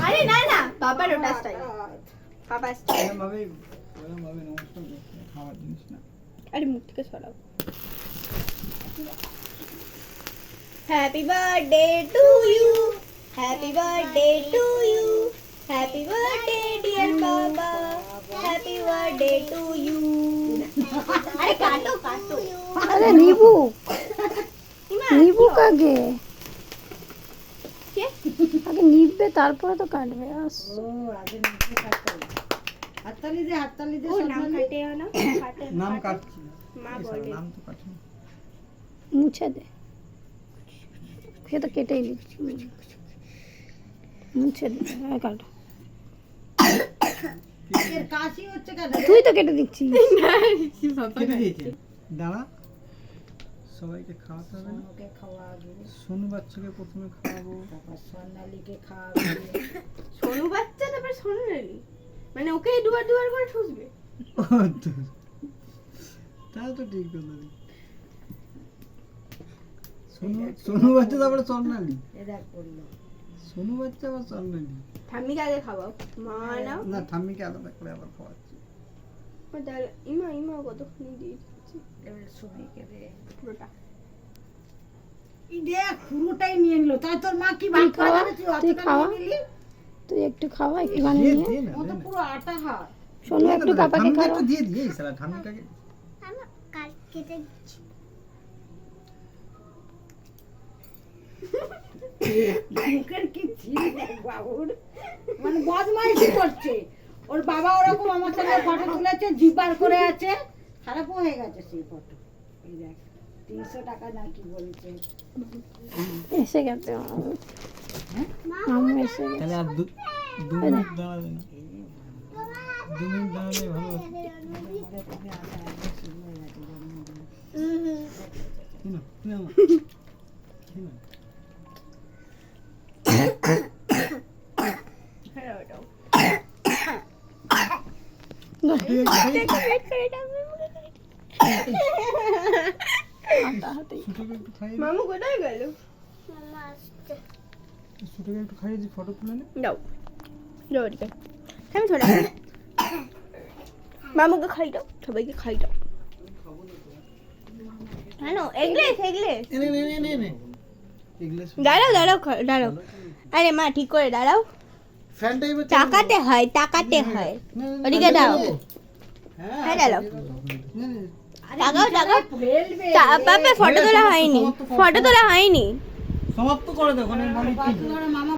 আরে না না, বাবার ওটা স্টাইল, বাবা স্টাইল। ভাবে নমস্কার খাওয়ার জিনিস না। আরে মুখ থেকে সরাও। Happy birthday to you, happy birthday to you, happy birthday dear baba, happy birthday to you. আরে কাটো কাটো। আরে নিবু নিবু কাকে কে আগে নিববে তারপরে তো কাটবে। আস ও আগে নিচে কাটতে হবে। হাততালি দে ও নাম সব কাটে না, কাটে না। নাম কাটছি মা বলে নাম তো কাটছি। মুছে দে, সে তো কেটেই দিচ্ছি, মুছে দে। হ্যাঁ কাটো, এর কাশি হচ্ছে কেন? তুই তো কেটে দিচ্ছিস। কেটে দিয়েছে। দাঁড়া, সবাইকে খাওয়াতে হবে না? ওকে খাওয়াবো, সোনু বাচ্চাকে প্রথমে খাওয়াবো। তারপর সোনালীকে খাওয়াবো। সোনু বাচ্চা তারপর সোনু রানী, মানে ওকে দুবার দুবার করে ঠুসবে। তাহলে তো ঠিক কথা। সোনু বাচ্চা তারপরে স্বর্ণালী, এ দেখ পড়লো। সোনু বাচ্চা আবার স্বর্ণালী। ঠাম্মিকে আগে খাওয়াও, মা নাও। না ঠাম্মিকে আলাদা করে আবার খাওয়াচ্ছি। ইমা ইমা কতক্ষণ দিয়ে দিচ্ছি এবার সবাইকে দে। পুরোটা। এই দেখ পুরোটাই নিয়ে নিল। তাই তোর মা কি ভাগ তুই করে খাওয়া, দেবে? তুই তুই অতটা খাওয়া। নিয়ে নিলি? তুই একটু খাওয়া, একটু বানিয়ে নিয়ে। দিয়ে না, ও দে তো না। পুরো আটা হাত। শোনো একটু পাপাকে ঠাম্মিকে খাওয়া। একটু দিয়ে দিয়ে সালা ঠাম্মিটাকে। মুখের কি ছিল দেখ বাবুর। মানে বদমাইশি করছে। ওর বাবা ওরকম আমার সঙ্গে ফটো তুলেছে, জিপার করে আছে, খারাপও হয়ে গেছে সেই ফটো। এই দেখ 300 টাকা না কি বলছে। এসে গেছে মামু এসে গেছে। তাহলে আর দু মিনিট দাঁড়াবে না? 2 মিনিট দাঁড়ালে ভালো হতো। বলে তুমি আগে আগে শুরু হয়ে গেছে জন্মদিন। কি না তুই আমার কি না হ্যাঁ ওটাও। ছোটকে একটু খাইয়ে মামু কোথায় গেল? ছোটকে একটু খাইয়ে দি, ফটো তুলে নে। দাও দাও এদিকে। আমি ধরে মামুকে খাই দাও, সবাইকে খাই দাও। হ্যাঁ এগলেস এগলেস। এনে নে নে নে নে এগুলো দাঁড়াও দাঁড়াও দাঁড়াও। আরে মা ঠিক করে দাঁড়াও। ফ্যানটা এবার তাকাতে হয় তাকাতে হয়। ওদিকে দাও। হ্যাঁ দাঁড়াও। নে নে তাকাও তাকাও। ফেলবে। বাবা ফটো তোলা হয়নি, ফটো তোলা হয়নি। সমাপ্ত করে দাও, ওখানে মামা